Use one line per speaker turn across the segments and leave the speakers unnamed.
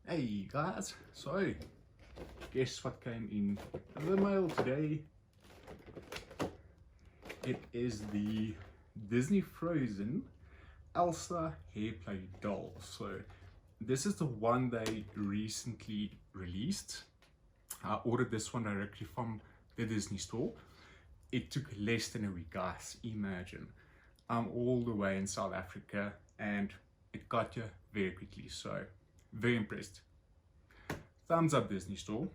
Hey guys, so guess what came in the mail today? It is the Disney Frozen Elsa hair play doll. So this is the one they recently released. I ordered this one directly from the Disney store. It took less than a week, guys. Imagine. I'm all the way in South Africa and it got here very quickly, so very impressed. Thumbs up, Disney store.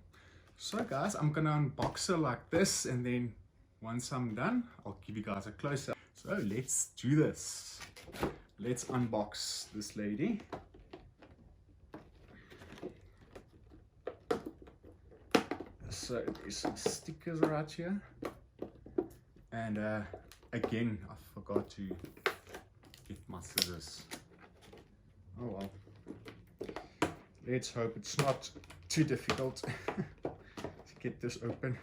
So guys, I'm gonna unbox her like this, and then once I'm done, I'll give you guys a close-up. So let's do this. Let's unbox this lady. So there's some stickers right here, and again I forgot to get my scissors. Oh well, let's hope it's not too difficult to get this open.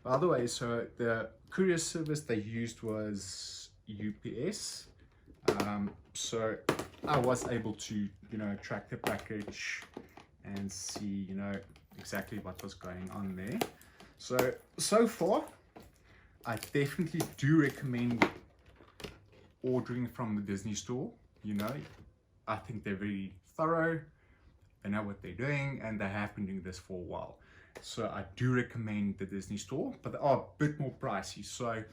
By the way, so the courier service they used was UPS, so I was able to track the package and see exactly what was going on there. So far I definitely do recommend ordering from the Disney store. I think they're very thorough, they know what they're doing, and they have been doing this for a while. So I do recommend the Disney store, but they are a bit more pricey. So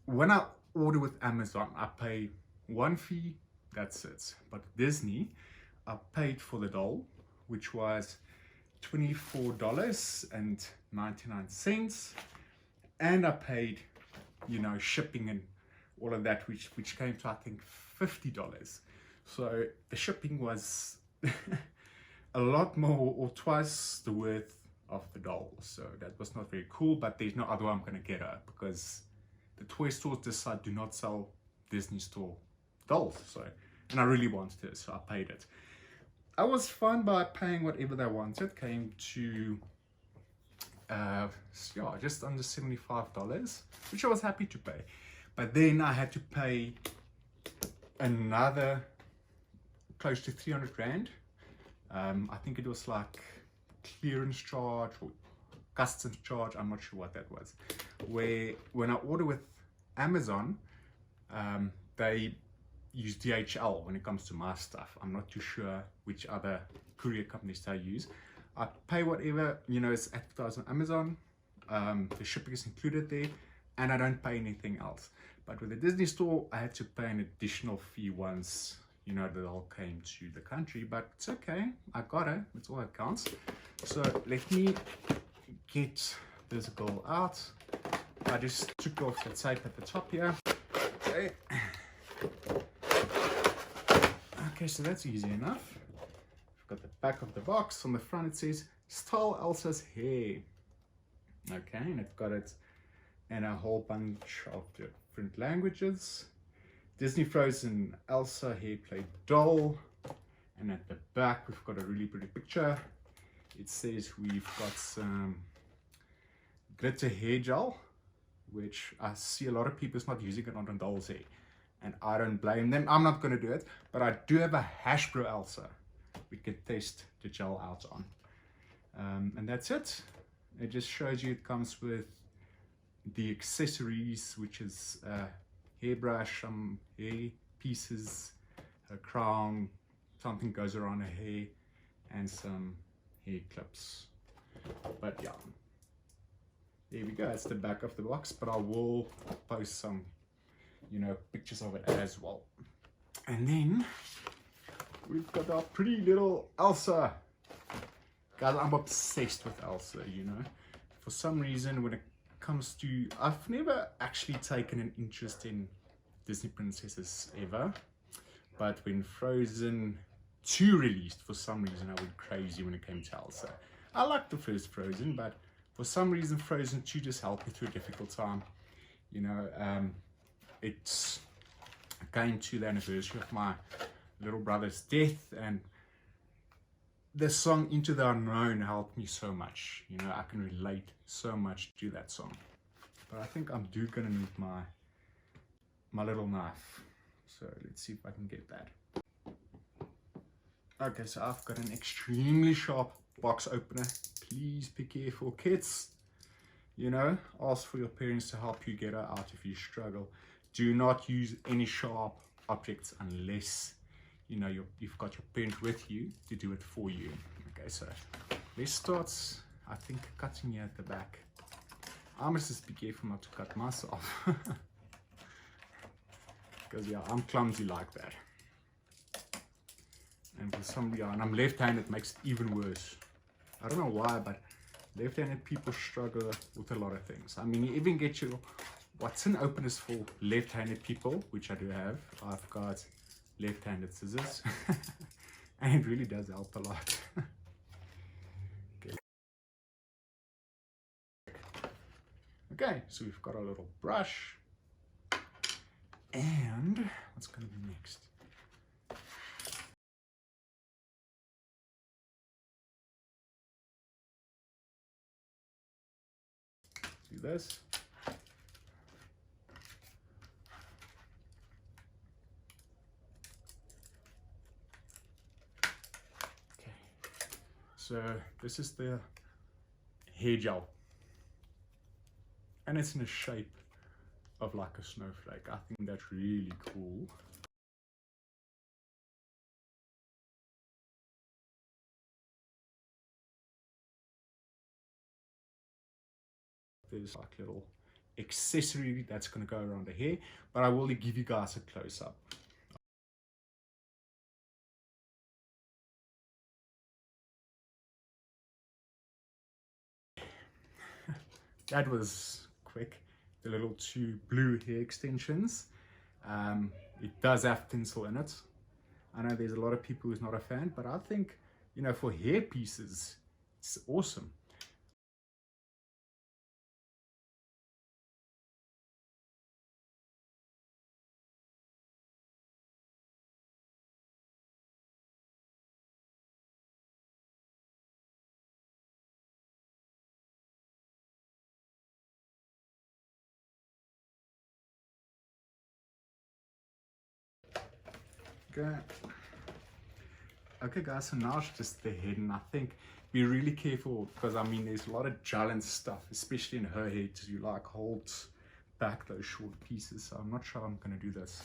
when I order with Amazon, I pay one fee, that's it. But Disney, I paid for the doll, which was $24.99, and I paid shipping and all of that, which came to I think $50. So the shipping was a lot more, or twice the worth of the doll. So that was not very cool, but there's no other way I'm going to get her, because the toy stores this side do not sell Disney store dolls. So, and I really wanted it, so I paid it. I was fine by paying whatever they wanted. Came to just under $75, which I was happy to pay. But then I had to pay another close to 300 Rand. I think it was like clearance charge or customs charge, I'm not sure what that was. Where when I order with Amazon, they use DHL when it comes to my stuff. I'm not too sure which other courier companies they use. I pay whatever is advertised on Amazon. The shipping is included there, and I don't pay anything else. But with the Disney store, I had to pay an additional fee once the doll came to the country, but it's okay, I got it, that's all that counts. So let me get this girl out. I just took off the tape at the top here. Okay, so that's easy enough. I've got the back of the box. On the front it says Style Elsa's hair. Okay, and I've got it in a whole bunch of different languages. Disney Frozen Elsa hair play doll, and at the back we've got a really pretty picture. It says we've got some glitter hair gel, which I see a lot of people is not using it on the doll's hair, and I don't blame them. I'm not going to do it, but I do have a Hasbro Elsa we can test the gel out on, and that's it. It just shows you it comes with the accessories, which is hairbrush, some hair pieces, a crown, something goes around her hair, and some hair clips. But yeah, there we go. That's the back of the box, but I will post some pictures of it as well. And then we've got our pretty little Elsa. Guys, I'm obsessed with Elsa. For some reason, when it comes to, I've never actually taken an interest in Disney princesses ever, but when Frozen 2 released, for some reason I went crazy when it came to Elsa. I liked the first Frozen, but for some reason Frozen 2 just helped me through a difficult time. It came to the anniversary of my little brother's death, and the song Into the Unknown helped me so much. I can relate so much to that song. But I think I'm gonna need my little knife. So let's see if I can get that. Okay, so I've got an extremely sharp box opener. Please be careful, kids. You know, ask for your parents to help you get her out if you struggle. Do not use any sharp objects unless, you know, you've got your parent with you to do it for you. Okay, so let's start, I think, cutting here at the back. I must just be careful not to cut myself. Because, yeah, I'm clumsy like that. And for somebody, and I'm left-handed, it makes it even worse. I don't know why, but left-handed people struggle with a lot of things. I mean, you even get your Watson openers for left-handed people, which I do have. I've got left-handed scissors. And it really does help a lot. Okay, so we've got our little brush. And what's going to be next? Do this. Okay, so this is the hair gel, and it's in the shape of like a snowflake. I think that's really cool. There's like little accessory that's going to go around the hair, but I will give you guys a close-up. That was quick. The little two blue hair extensions. It does have tinsel in it. I know there's a lot of people who's not a fan, but I think, you know, for hair pieces, it's awesome. Okay guys, so now it's just the head, and I think be really careful, because I mean there's a lot of gel and stuff, especially in her head, to like hold back those short pieces. So I'm not sure I'm going to do this.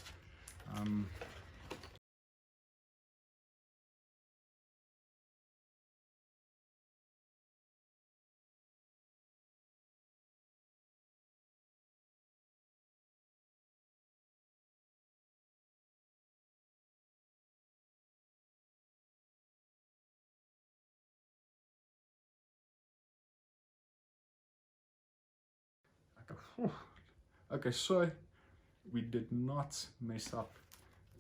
Okay, so we did not mess up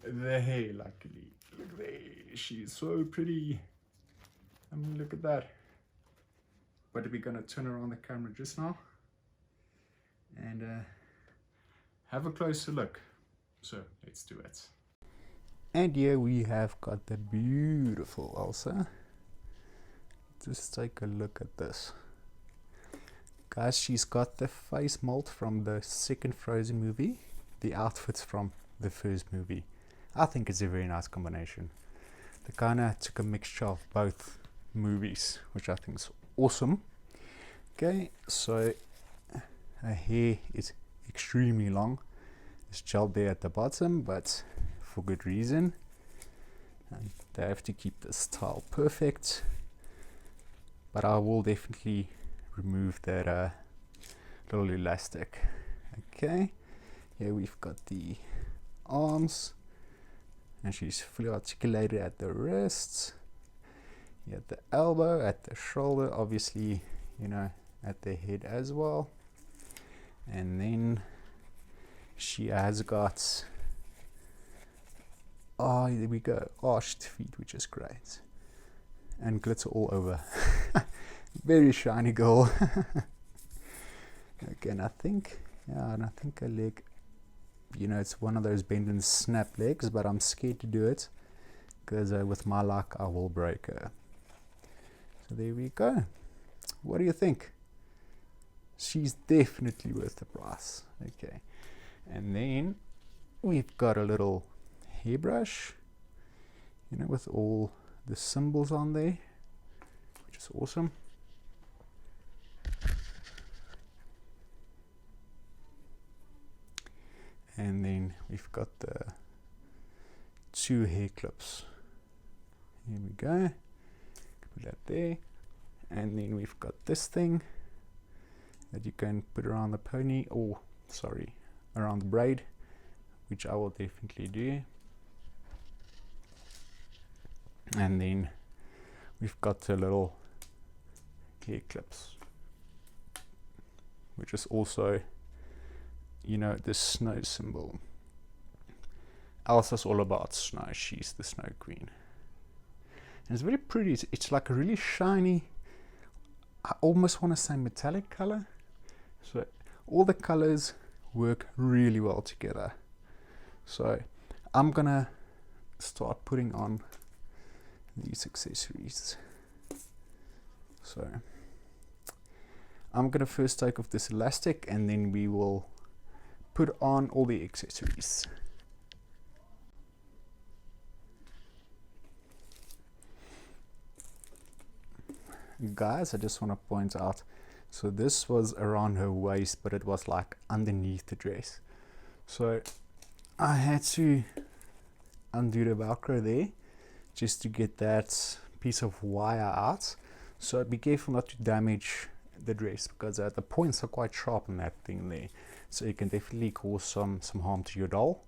the hair, luckily. Look there, she's so pretty. I mean, look at that. But we're gonna turn around the camera just now and have a closer look. So let's do it. And here we have got the beautiful Elsa. Just take a look at this. Guys, she's got the face mold from the second Frozen movie, the outfits from the first movie. I think it's a very nice combination. They kind of took a mixture of both movies, which I think is awesome. Okay, so her hair is extremely long. It's gelled there at the bottom, but for good reason. And they have to keep the style perfect. But I will definitely remove that little elastic. Okay, here we've got the arms, and she's fully articulated at the wrists, at the elbow, at the shoulder, obviously, you know, at the head as well. And then she has got, oh, there we go, arched feet, which is great, and glitter all over. Very shiny girl. Okay, and I think, yeah, and I think a leg, you know, it's one of those bend and snap legs, but I'm scared to do it because with my luck I will break her. So there we go. What do you think? She's definitely worth the price. Okay, and then we've got a little hairbrush, you know, with all the symbols on there, which is awesome. And then we've got the 2 hair clips. Here we go. Put that there. And then we've got this thing that you can put around the pony, or sorry, around the braid, which I will definitely do. And then we've got the little hair clips, which is also, you know, the snow symbol. Elsa's all about snow. She's the Snow Queen. And it's very pretty. It's like a really shiny, I almost want to say metallic color. So all the colors work really well together. So I'm gonna start putting on these accessories. So I'm gonna first take off this elastic, and then we will put on all the accessories. Guys, I just want to point out, so this was around her waist, but it was like underneath the dress. So I had to undo the Velcro there just to get that piece of wire out. So be careful not to damage the dress, because the points are quite sharp on that thing there. So it can definitely cause some harm to your doll.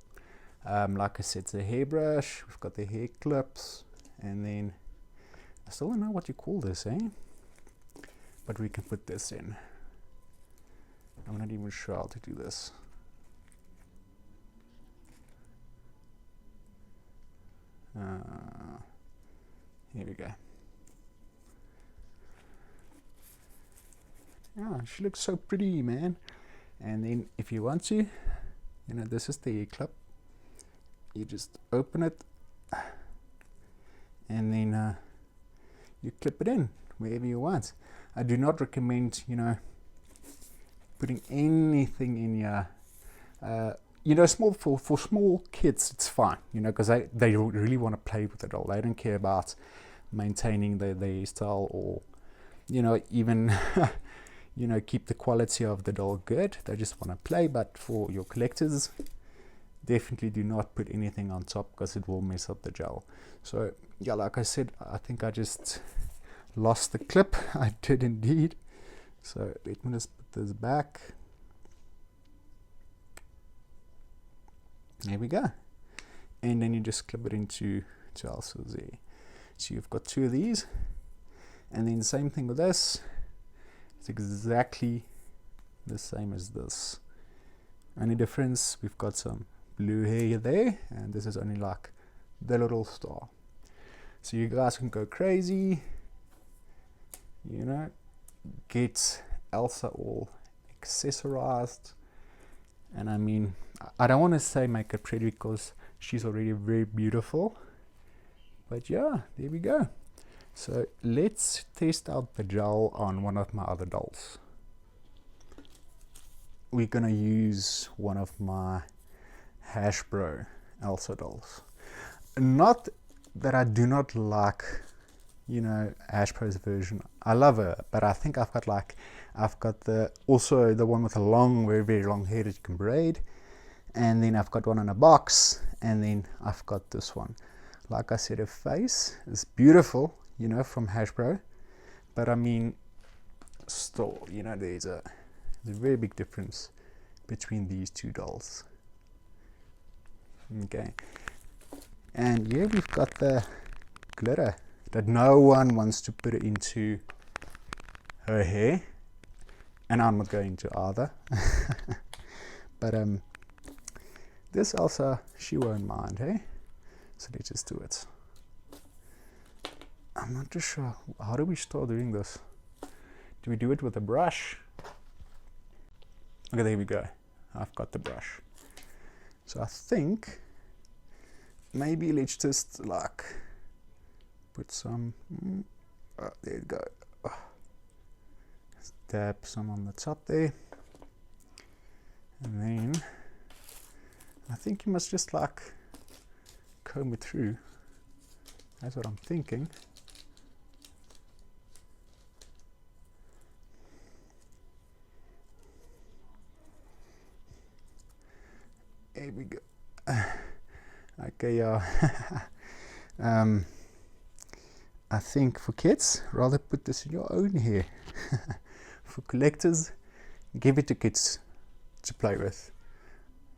Like I said, it's a hairbrush, we've got the hair clips, and then I still don't know what you call this, but we can put this in. I'm not even sure how to do this. Here we go. Yeah, she looks so pretty, man. And then if you want to, you know, this is the hair clip. You just open it, and then you clip it in wherever you want. I do not recommend, you know, putting anything in here. You know, for small kids, it's fine, you know, because they really want to play with the doll. They don't care about maintaining their style, or, you know, even you know, keep the quality of the doll good. They just want to play. But for your collectors, definitely do not put anything on top, because it will mess up the gel. So yeah, like I said, I think I just lost the clip. I did indeed. So let me just put this back. There we go. And then you just clip it into Elsa's there. So you've got 2 of these, and then same thing with this. It's exactly the same as this. Only difference, we've got some blue hair there, and this is only like the little star. So you guys can go crazy, you know, get Elsa all accessorized. And I mean, I don't want to say make it pretty, because she's already very beautiful, but yeah, there we go. So let's test out the gel on one of my other dolls. We're gonna use one of my Hasbro Elsa dolls. Not that I do not like, you know, Hasbro's version. I love her, but I think I've got also the one with a long, very, very long hair that you can braid. And then I've got one in a box, and then I've got this one. Like I said, her face is beautiful, you know, from Hasbro, but I mean, still, you know, there's a very big difference between these 2 dolls. Okay, and here we've got the glitter that no one wants to put into her hair, and I'm not going to either. But this Elsa, she won't mind, hey? So let's just do it. I'm not too sure. How do we start doing this? Do we do it with a brush? Okay, there we go. I've got the brush. So I think maybe let's just like put some, there you go. Dab some on the top there. And then I think you must just like comb it through That's what I'm thinking. There we go. Okay, yeah. I think for kids, rather put this in your own hair. For collectors, give it to kids to play with.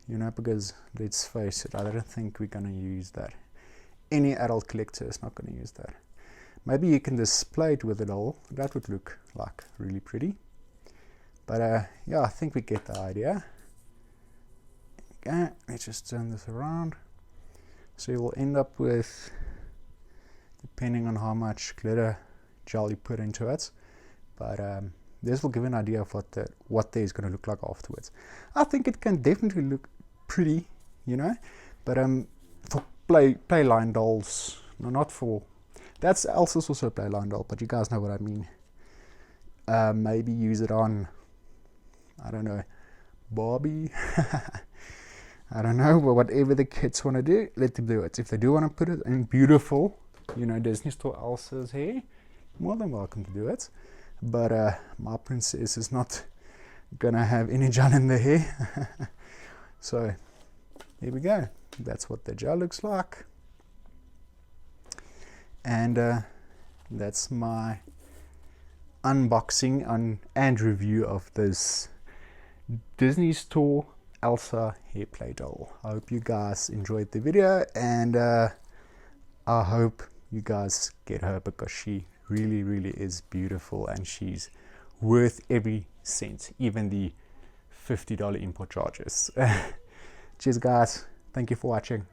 You know, because let's face it, I don't think we're going to use that. Any adult collector is not going to use that. Maybe you can display it with it all. That would look like really pretty. But yeah, I think we get the idea. Okay, let's just turn this around. So you'll end up with, depending on how much glitter gel you put into it, but this will give an idea of what there is going to look like afterwards. I think it can definitely look pretty, you know, but for play line dolls, no, not for, that's Elsa's also a play line doll, but you guys know what I mean. Maybe use it on, I don't know, Barbie. I don't know, but whatever the kids want to do, let them do it. If they do want to put it in beautiful, you know, Disney Store Elsa's hair, more than welcome to do it. But my princess is not gonna have any gel in the hair. So here we go. That's what the gel looks like. And that's my unboxing and review of this Disney Store Elsa hair play doll. I hope you guys enjoyed the video, and I hope you guys get her, because she really is beautiful and she's worth every cent, even the $50 import charges. Cheers guys, thank you for watching.